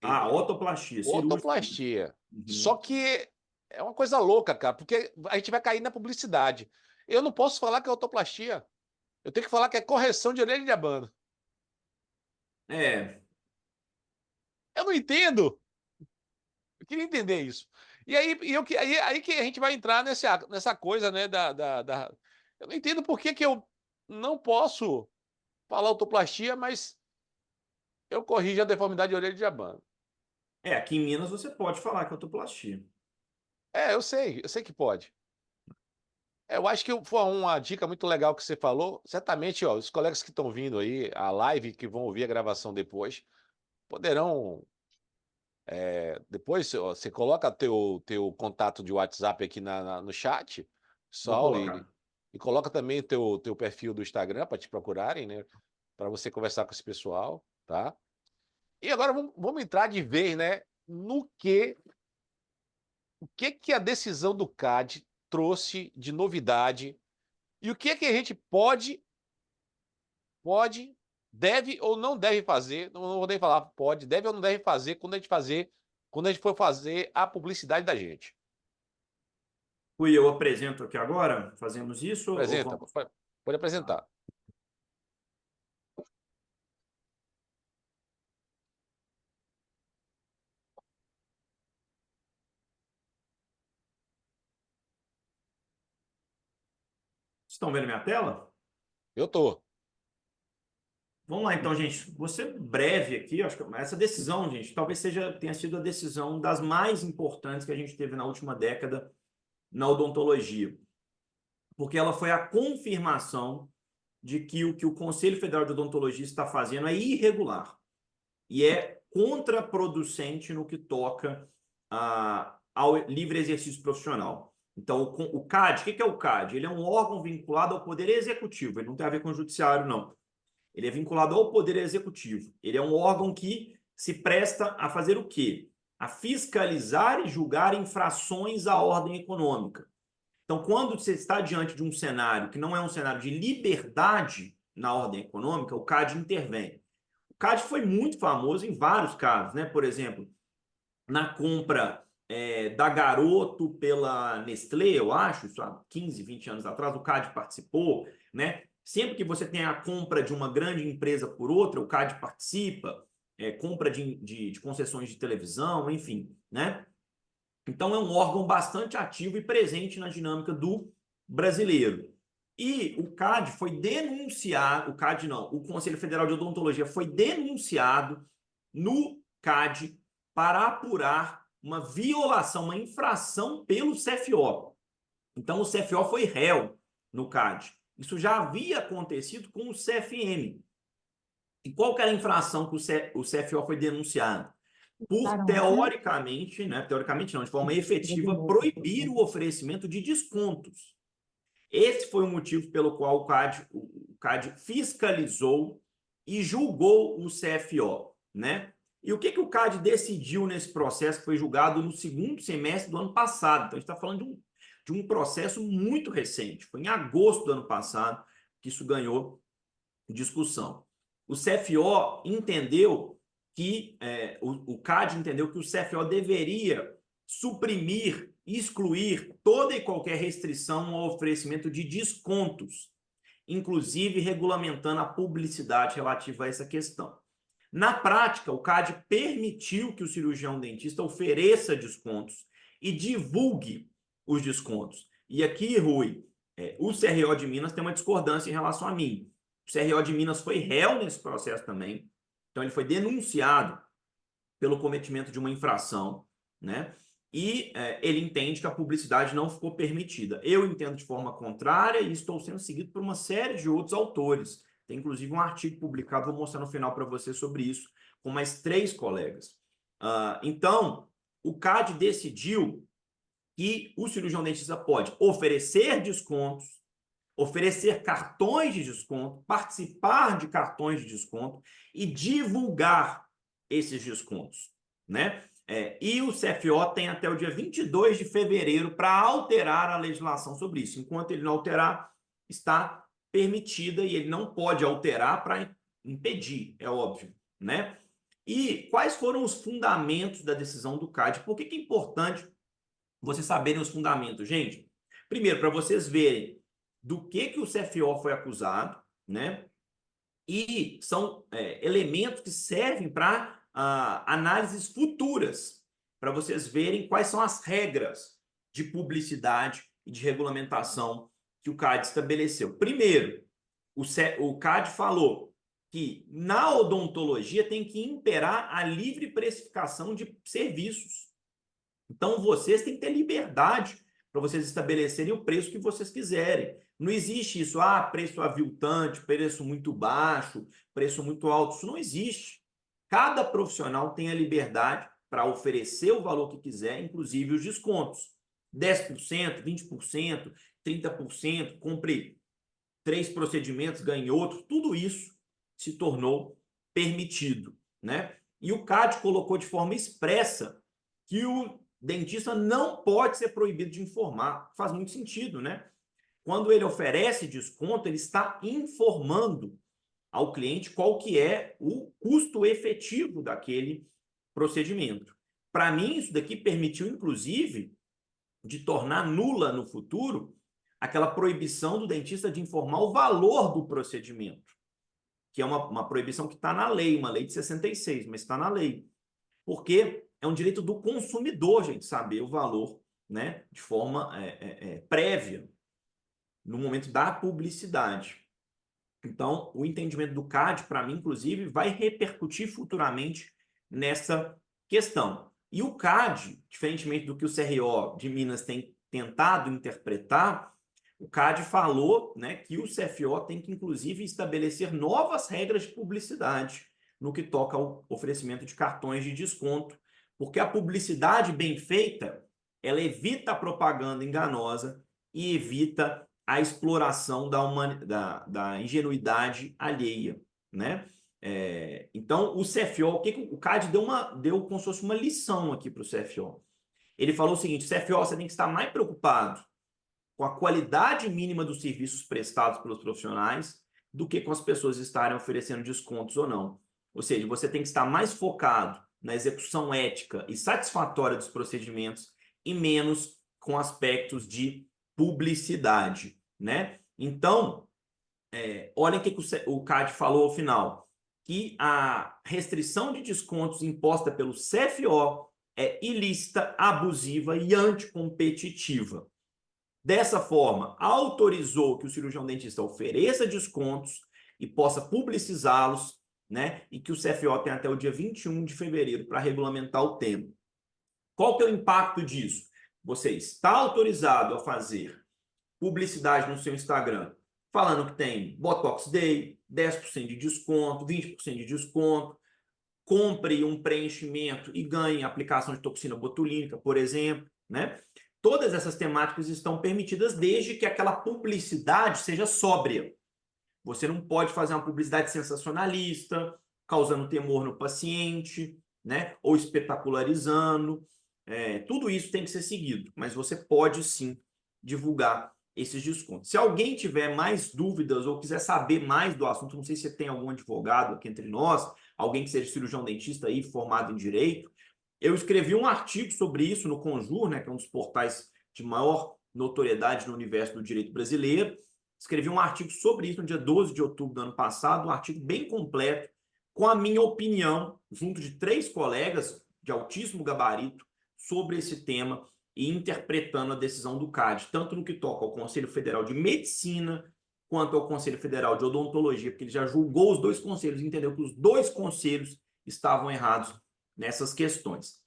E- otoplastia, cirúrgica. Autoplastia. Uhum. Só que é uma coisa louca, cara, porque a gente vai cair na publicidade. Eu não posso falar que é autoplastia. Eu tenho que falar que é correção de orelha de abano. É, Eu não entendo. Eu queria entender isso. E aí que a gente vai entrar nessa coisa, né? Eu não entendo por que eu não posso falar autoplastia, mas eu corrijo a deformidade de orelha de abano. aqui em Minas você pode falar que é otoplastia. Eu sei que pode. Eu acho que foi uma dica muito legal que você falou. Certamente, ó, os colegas que estão vindo aí, a live, que vão ouvir a gravação depois, poderão. Depois, ó, você coloca teu contato de WhatsApp aqui no chat, Vou pessoal, e, colocar. e coloca também teu perfil do Instagram para te procurarem, né? Para você conversar com esse pessoal, tá? E agora vamos entrar de vez, né? O que a decisão do CAD trouxe de novidade e o que a gente pode, deve ou não deve fazer, não vou nem falar pode, deve ou não deve fazer quando a gente for fazer a publicidade da gente. Fui eu apresento aqui agora? Fazemos isso ou Apresenta, vamos? pode apresentar. Estão vendo minha tela? Eu tô. Vamos lá, então, gente. Vou ser breve aqui. Acho que essa decisão, gente, talvez tenha sido a decisão das mais importantes que a gente teve na última década na odontologia, porque ela foi a confirmação de que o Conselho Federal de Odontologia está fazendo é irregular e é contraproducente no que toca ao livre exercício profissional. Então, o CAD, o que é o CAD? Ele é um órgão vinculado ao Poder Executivo, ele não tem a ver com o Judiciário, não. Ele é vinculado ao Poder Executivo. Ele é um órgão que se presta a fazer o quê? A fiscalizar e julgar infrações à ordem econômica. Então, quando você está diante de um cenário que não é um cenário de liberdade na ordem econômica, o CAD intervém. O CAD foi muito famoso em vários casos, né? Por exemplo, na compra da Garoto pela Nestlé, eu acho, isso há 15, 20 anos atrás, o CAD participou, né? Sempre que você tem a compra de uma grande empresa por outra, o CAD participa, compra de concessões de televisão, enfim, né? Então, é um órgão bastante ativo e presente na dinâmica do brasileiro. E o CAD foi denunciado, o CAD não, o Conselho Federal de Odontologia foi denunciado no CAD para apurar uma violação, uma infração pelo CFO. Então, o CFO foi réu no CAD. Isso já havia acontecido com o CFM. E qual que era a infração que o CFO foi denunciado? Por, teoricamente, né, teoricamente não, de forma efetiva, proibir o oferecimento de descontos. Esse foi o motivo pelo qual o CAD fiscalizou e julgou o CFO, né? E o que o CAD decidiu nesse processo que foi julgado no segundo semestre do ano passado? Então, a gente está falando de um processo muito recente. Foi em agosto do ano passado que isso ganhou discussão. O CFO entendeu que o CAD entendeu que o CFO deveria suprimir, excluir toda e qualquer restrição ao oferecimento de descontos, inclusive regulamentando a publicidade relativa a essa questão. Na prática, o CAD permitiu que o cirurgião dentista ofereça descontos e divulgue os descontos. E aqui, Rui, o CRO de Minas tem uma discordância em relação a mim. O CRO de Minas foi réu nesse processo também, então ele foi denunciado pelo cometimento de uma infração, né? E ele entende que a publicidade não ficou permitida. Eu entendo de forma contrária e estou sendo seguido por uma série de outros autores. Tem inclusive um artigo publicado, vou mostrar no final para você sobre isso, com mais 3 colegas. Então, o CAD decidiu que o cirurgião dentista pode oferecer descontos, oferecer cartões de desconto, participar de cartões de desconto e divulgar esses descontos, né? E o CFO tem até o dia 22 de fevereiro para alterar a legislação sobre isso. Enquanto ele não alterar, está permitida e ele não pode alterar para impedir, é óbvio, né? E quais foram os fundamentos da decisão do CAD? Por que é importante vocês saberem os fundamentos, gente? Primeiro, para vocês verem do que o CFO foi acusado, né? E são elementos que servem para análises futuras, para vocês verem quais são as regras de publicidade e de regulamentação que o CAD estabeleceu. Primeiro, o CAD falou que na odontologia tem que imperar a livre precificação de serviços. Então, vocês têm que ter liberdade para vocês estabelecerem o preço que vocês quiserem. Não existe isso, preço aviltante, preço muito baixo, preço muito alto. Isso não existe. Cada profissional tem a liberdade para oferecer o valor que quiser, inclusive os descontos. 10%, 20%, 30%, compre 3 procedimentos, ganhe outro. Tudo isso se tornou permitido, né? E o CAD colocou de forma expressa que o dentista não pode ser proibido de informar. Faz muito sentido, né? Quando ele oferece desconto, ele está informando ao cliente qual que é o custo efetivo daquele procedimento. Para mim, isso daqui permitiu, inclusive, de tornar nula no futuro aquela proibição do dentista de informar o valor do procedimento, que é uma proibição que está na lei, uma lei de 66, mas está na lei. Porque é um direito do consumidor, gente, saber o valor, né, de forma prévia, no momento da publicidade. Então, o entendimento do CAD, para mim, inclusive, vai repercutir futuramente nessa questão. E o CAD, diferentemente do que o CRO de Minas tem tentado interpretar, o CAD falou, né, que o CFO tem que, inclusive, estabelecer novas regras de publicidade no que toca ao oferecimento de cartões de desconto, porque a publicidade bem feita, ela evita a propaganda enganosa e evita a exploração da ingenuidade alheia, né? Então, o CFO, o CAD deu como se fosse uma lição aqui para o CFO. Ele falou o seguinte: CFO, você tem que estar mais preocupado com a qualidade mínima dos serviços prestados pelos profissionais do que com as pessoas estarem oferecendo descontos ou não. Ou seja, você tem que estar mais focado na execução ética e satisfatória dos procedimentos e menos com aspectos de publicidade, né? Então, olha o que o CAD falou ao final, que a restrição de descontos imposta pelo CFO é ilícita, abusiva e anticompetitiva. Dessa forma, autorizou que o cirurgião dentista ofereça descontos e possa publicizá-los, né? E que o CFO tem até o dia 21 de fevereiro para regulamentar o tema. Qual que é o impacto disso? Você está autorizado a fazer publicidade no seu Instagram, falando que tem Botox Day, 10% de desconto, 20% de desconto, compre um preenchimento e ganhe aplicação de toxina botulínica, por exemplo, né? Todas essas temáticas estão permitidas desde que aquela publicidade seja sóbria. Você não pode fazer uma publicidade sensacionalista, causando temor no paciente, né? Ou espetacularizando. Tudo isso tem que ser seguido, mas você pode sim divulgar esses descontos. Se alguém tiver mais dúvidas ou quiser saber mais do assunto, não sei se tem algum advogado aqui entre nós, alguém que seja cirurgião dentista aí, formado em direito, eu escrevi um artigo sobre isso no Conjur, né, que é um dos portais de maior notoriedade no universo do direito brasileiro. Escrevi um artigo sobre isso no dia 12 de outubro do ano passado, um artigo bem completo, com a minha opinião, junto de 3 colegas de altíssimo gabarito, sobre esse tema e interpretando a decisão do CAD, tanto no que toca ao Conselho Federal de Medicina, quanto ao Conselho Federal de Odontologia, porque ele já julgou os 2 conselhos e entendeu que os 2 conselhos estavam errados nessas questões.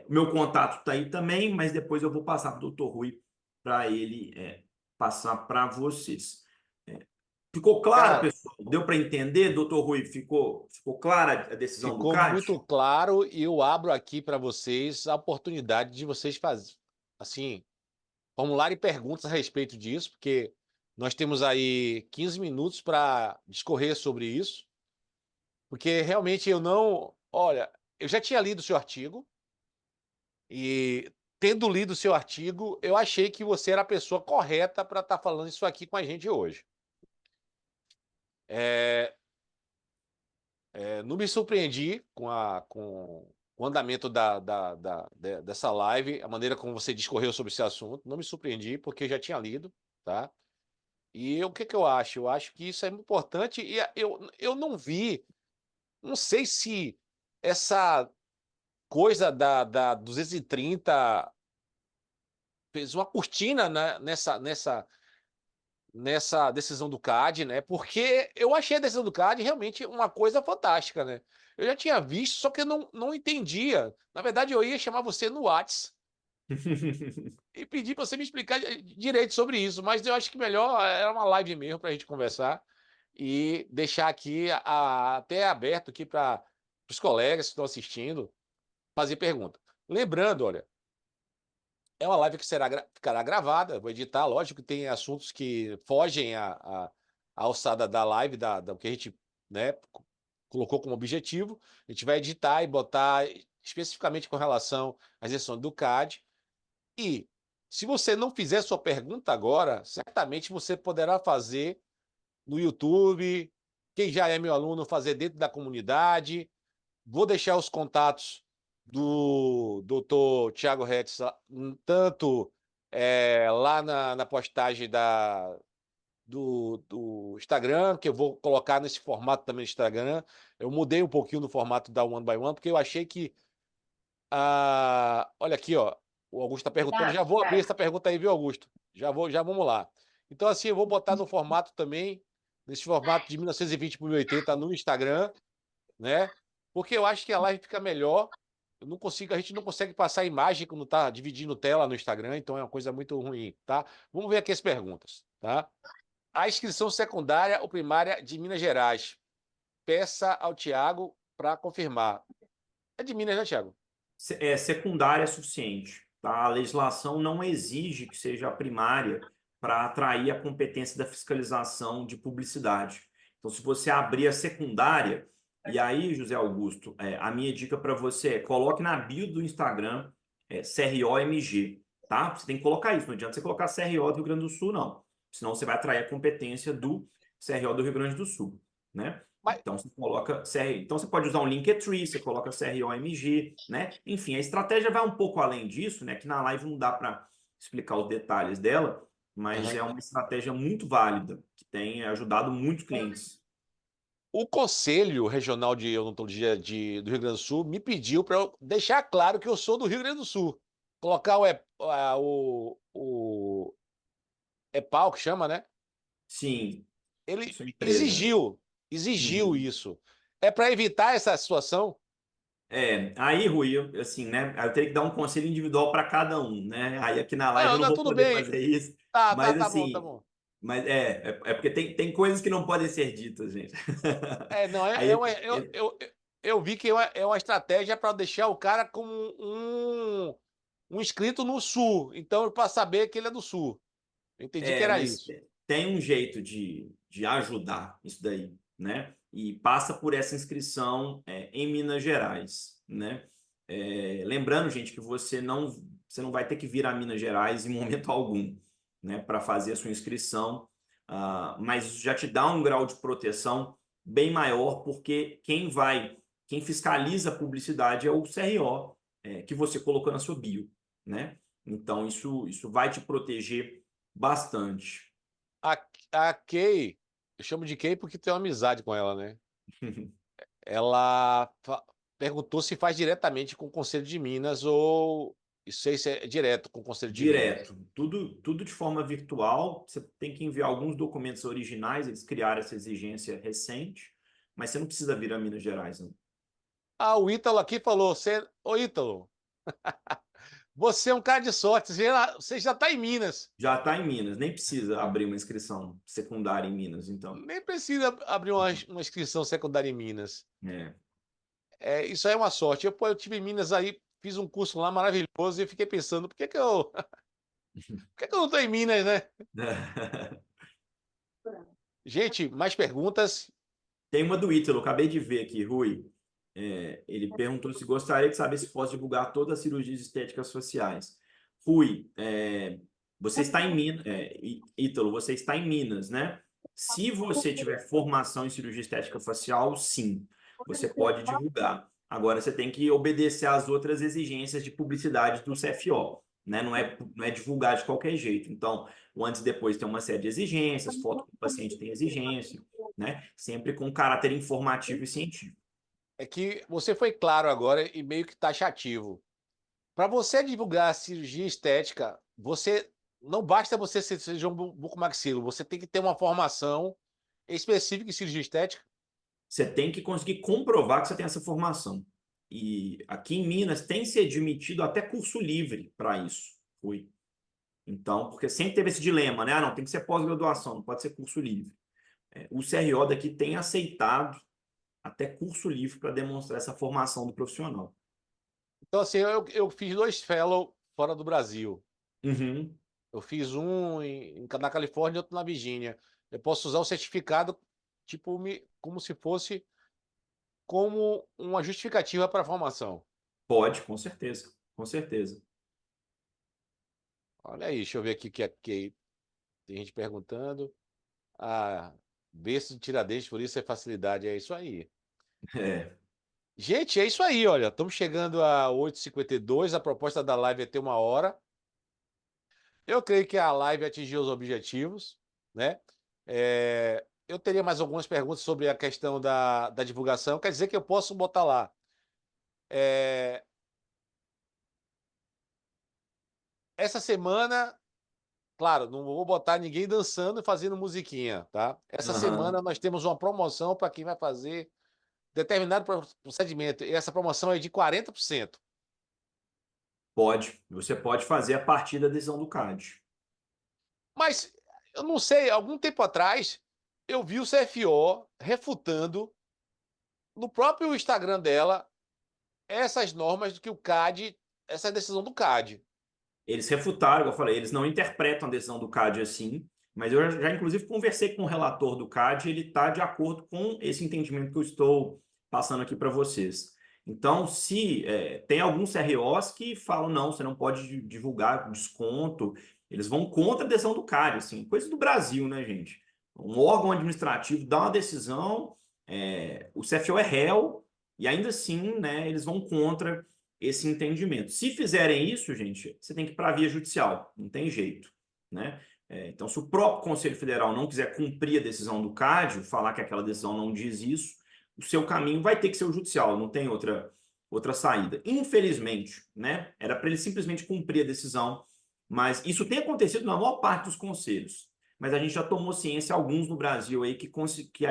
O meu contato está aí também, mas depois eu vou passar para o Dr. Rui para ele passar para vocês. Ficou claro, pessoal? Deu para entender, doutor Rui? Ficou clara a decisão do CAD? Ficou muito claro e eu abro aqui para vocês a oportunidade de vocês assim, formulário e perguntas a respeito disso, porque nós temos aí 15 minutos para discorrer sobre isso, porque realmente eu não. Olha, eu já tinha lido o seu artigo, e tendo lido o seu artigo, eu achei que você era a pessoa correta para estar falando isso aqui com a gente hoje. Não me surpreendi com o andamento dessa live, a maneira como você discorreu sobre esse assunto. Não me surpreendi, porque eu já tinha lido, tá? E o que que eu acho? Eu acho que isso é importante e eu não vi, não sei se essa coisa da 230 fez uma cortina, né, nessa decisão do CAD, né? Porque eu achei a decisão do CAD realmente uma coisa fantástica, né? Eu já tinha visto, só que eu não entendia. Na verdade, eu ia chamar você no Whats e pedir para você me explicar direito sobre isso, mas eu acho que melhor era uma live mesmo para a gente conversar e deixar aqui até aberto aqui para os colegas que estão assistindo fazer pergunta. Lembrando, olha, é uma live que ficará gravada, vou editar, lógico que tem assuntos que fogem à alçada da live, do que a gente, né, colocou como objetivo. A gente vai editar e botar especificamente com relação às lições do CAD. E se você não fizer sua pergunta agora, certamente você poderá fazer no YouTube, quem já é meu aluno, fazer dentro da comunidade. Vou deixar os contatos do Dr. Thiago Retz, tanto lá na postagem do Instagram, que eu vou colocar nesse formato também do Instagram. Eu mudei um pouquinho no formato da One by One, porque eu achei que. Olha aqui, ó. O Augusto está perguntando. Já vou abrir essa pergunta aí, viu, Augusto? Já vamos lá. Então, assim, eu vou botar no formato também, nesse formato de 1920 por 1080 no Instagram, né? Porque eu acho que a live fica melhor. A gente não consegue passar a imagem quando tá dividindo tela no Instagram, então é uma coisa muito ruim, tá? Vamos ver aqui as perguntas, tá? A inscrição secundária ou primária de Minas Gerais. Peça ao Tiago para confirmar. É de Minas, né, Tiago? Secundária é suficiente, tá? A legislação não exige que seja a primária para atrair a competência da fiscalização de publicidade. Então, se você abrir a secundária, e aí, José Augusto, a minha dica para você é coloque na bio do Instagram CROMG, tá? Você tem que colocar isso, não adianta você colocar CRO do Rio Grande do Sul, não. Senão você vai atrair a competência do CRO do Rio Grande do Sul, né? Mas Então você coloca então você pode usar um Linktree, você coloca CROMG, né? Enfim, a estratégia vai um pouco além disso, né? Que na live não dá para explicar os detalhes dela, mas é uma estratégia muito válida que tem ajudado muitos clientes. o Conselho Regional de Odontologia do Rio Grande do Sul me pediu para eu deixar claro que eu sou do Rio Grande do Sul. Colocar o EPAL, que chama, né? Sim, Ele sua empresa. exigiu Uhum. isso. É para evitar essa situação? Aí, Rui, assim, né? Eu teria que dar um conselho individual para cada um, né? Aí aqui na live Não, eu não não, vou tudo poder bem. fazer isso, Tá, mas tá bom, tá assim, bom. mas é porque tem coisas que não podem ser ditas, gente. Não, Aí, eu vi que é uma estratégia para deixar o cara como um inscrito no Sul. Então, para saber que ele é do Sul. Eu entendi que era Mas isso. tem um jeito de ajudar isso daí, né? E passa por essa inscrição em Minas Gerais, né? Lembrando, gente, que você não vai ter que vir a Minas Gerais em momento algum, né? Para fazer a sua inscrição, mas isso já te dá um grau de proteção bem maior, porque quem fiscaliza a publicidade é o CRO, que você colocou na sua bio, né? Então, isso vai te proteger bastante. A, a Kay, eu chamo de Kay porque tenho uma amizade com ela, né? Ela perguntou se faz diretamente com o Conselho de Minas ou isso aí se é direto com o Conselho de Minas. Direto, tudo de forma virtual. Você tem que enviar alguns documentos originais, eles criaram essa exigência recente, mas você não precisa vir a Minas Gerais, não. O Ítalo aqui falou: Ô Ítalo, você é um cara de sorte, você já tá em Minas. Já está em Minas, nem precisa abrir uma inscrição secundária em Minas, então. Nem precisa abrir uma inscrição secundária em Minas. É. Isso aí é uma sorte. Eu tive em Minas aí, fiz um curso lá maravilhoso e fiquei pensando, por que que eu Por que eu não estou em Minas, né? Gente, mais perguntas? Tem uma do Ítalo, acabei de ver aqui, Rui. Ele perguntou se gostaria de saber se posso divulgar todas as cirurgias estéticas faciais. Rui, você está em Minas, Ítalo, você está em Minas, né? Se você tiver formação em cirurgia estética facial, sim, você pode divulgar. Agora, você tem que obedecer às outras exigências de publicidade do CFO, né? Não é divulgar de qualquer jeito. Então, o antes e depois tem uma série de exigências, foto do paciente tem exigência, né? Sempre com caráter informativo e científico. É que você foi claro agora e meio que taxativo. Para você divulgar a cirurgia estética, você não basta você ser cirurgião bucomaxilo, você tem que ter uma formação específica em cirurgia estética. Você tem que conseguir comprovar que você tem essa formação. E aqui em Minas tem se admitido até curso livre para isso. Fui. Então, porque sempre teve esse dilema, né? Ah, não, tem que ser pós-graduação, não pode ser curso livre. O CRO daqui tem aceitado até curso livre para demonstrar essa formação do profissional. Então, assim, eu fiz 2 fellow fora do Brasil. Uhum. Eu fiz um na Califórnia e outro na Virgínia. Eu posso usar o certificado tipo como se fosse como uma justificativa para a formação. Pode, com certeza. Com certeza. Olha aí, deixa eu ver aqui que tem gente perguntando. Ah, berço de Tiradentes, por isso é facilidade. É isso aí. É, Gente, é isso aí, olha. Estamos chegando a 8h52. A proposta da live é ter 1 hora. Eu creio que a live atingiu os objetivos, né? Eu teria mais algumas perguntas sobre a questão da divulgação. Quer dizer que eu posso botar lá. É, essa semana, claro, não vou botar ninguém dançando e fazendo musiquinha, tá? Essa aham. semana nós temos uma promoção para quem vai fazer determinado procedimento. E essa promoção é de 40%. Pode. Você pode fazer a partir da decisão do CAD. Mas eu não sei, algum tempo atrás eu vi o CFO refutando no próprio Instagram dela essas normas do que o CAD, essa decisão do CAD. Eles refutaram, como eu falei, eles não interpretam a decisão do CAD assim, mas eu já inclusive conversei com o relator do CAD, ele está de acordo com esse entendimento que eu estou passando aqui para vocês. Então, se tem alguns CROs que falam, não, você não pode divulgar desconto, eles vão contra a decisão do CAD, assim, coisa do Brasil, né, gente? Um órgão administrativo dá uma decisão, o CFO é réu, e ainda assim, né, eles vão contra esse entendimento. Se fizerem isso, gente, você tem que ir para a via judicial, não tem jeito, né? Então, se o próprio Conselho Federal não quiser cumprir a decisão do CAD, falar que aquela decisão não diz isso, o seu caminho vai ter que ser o judicial, não tem outra saída. Infelizmente, né? Era para ele simplesmente cumprir a decisão, mas isso tem acontecido na maior parte dos conselhos. Mas a gente já tomou ciência, alguns no Brasil aí, que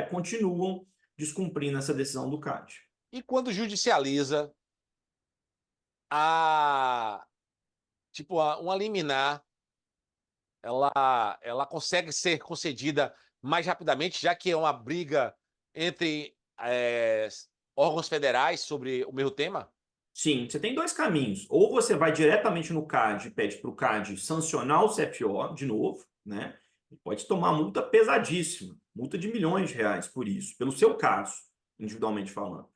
continuam descumprindo essa decisão do CAD. E quando judicializa a tipo uma liminar, ela consegue ser concedida mais rapidamente, já que é uma briga entre órgãos federais sobre o mesmo tema? Sim, você tem dois caminhos. Ou você vai diretamente no CAD e pede para o CAD sancionar o CFO de novo, né? Pode tomar multa pesadíssima, multa de milhões de reais por isso, pelo seu caso, individualmente falando.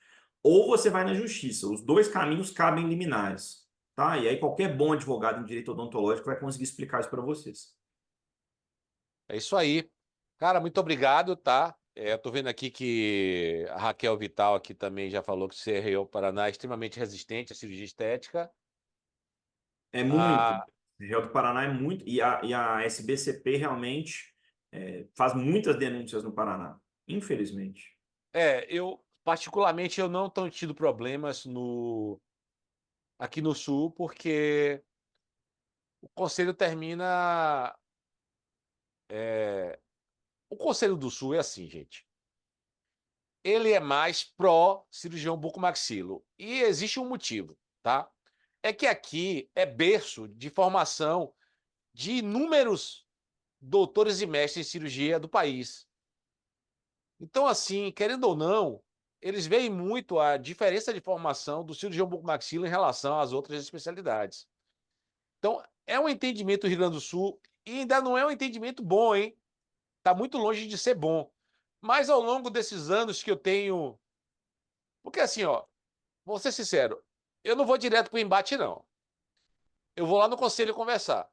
Ou você vai na justiça. Os dois caminhos cabem liminares, tá? E aí qualquer bom advogado em direito odontológico vai conseguir explicar isso para vocês. É isso aí. Cara, muito obrigado, tá? Eu tô vendo aqui que a Raquel Vital aqui também já falou que o CRO Paraná é extremamente resistente à cirurgia estética. É muito. Ah, O Real do Paraná é muito. E a SBCP realmente faz muitas denúncias no Paraná, infelizmente. eu particularmente eu não tenho tido problemas aqui no Sul, porque o conselho termina. O Conselho do Sul é assim, gente. Ele é mais pró cirurgião bucomaxilo. E existe um motivo, tá? É que aqui é berço de formação de inúmeros doutores e mestres em cirurgia do país. Então, assim, querendo ou não, eles veem muito a diferença de formação do cirurgião bucomaxilo em relação às outras especialidades. Então, é um entendimento do Rio Grande do Sul e ainda não é um entendimento bom, hein? Está muito longe de ser bom. Mas ao longo desses anos que eu tenho... Porque assim, ó, vou ser sincero, eu não vou direto para o embate, não. Eu vou lá no conselho conversar.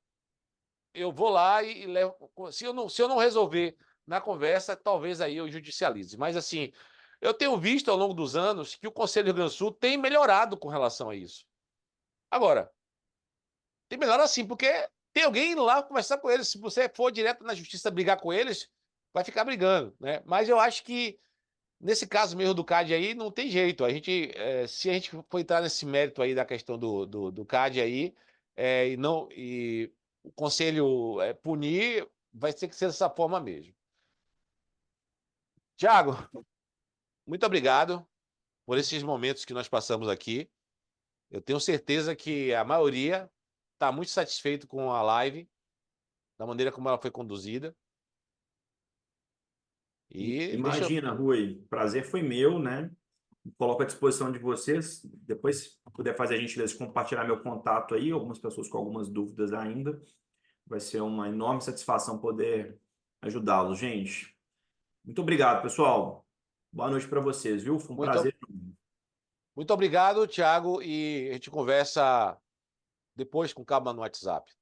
Eu vou lá e levo... Se eu não resolver na conversa, talvez aí eu judicialize. Mas assim, eu tenho visto ao longo dos anos que o Conselho do Rio Grande do Sul tem melhorado com relação a isso. Agora, tem melhor assim, porque tem alguém indo lá conversar com eles. Se você for direto na justiça brigar com eles, vai ficar brigando, né? Mas eu acho que nesse caso mesmo do CAD aí, não tem jeito. Se a gente for entrar nesse mérito aí da questão do CAD aí, e o conselho punir, vai ter que ser dessa forma mesmo. Tiago, muito obrigado por esses momentos que nós passamos aqui. Eu tenho certeza que a maioria está muito satisfeito com a live, da maneira como ela foi conduzida. E deixa eu... Imagina, Rui, prazer foi meu, né? Coloco à disposição de vocês. Depois, se puder fazer a gentileza de compartilhar meu contato aí, algumas pessoas com algumas dúvidas ainda. Vai ser uma enorme satisfação poder ajudá-los, gente. Muito obrigado, pessoal. Boa noite para vocês, viu? Foi um Muito, prazer. muito obrigado, Tiago, e a gente conversa depois com calma no WhatsApp.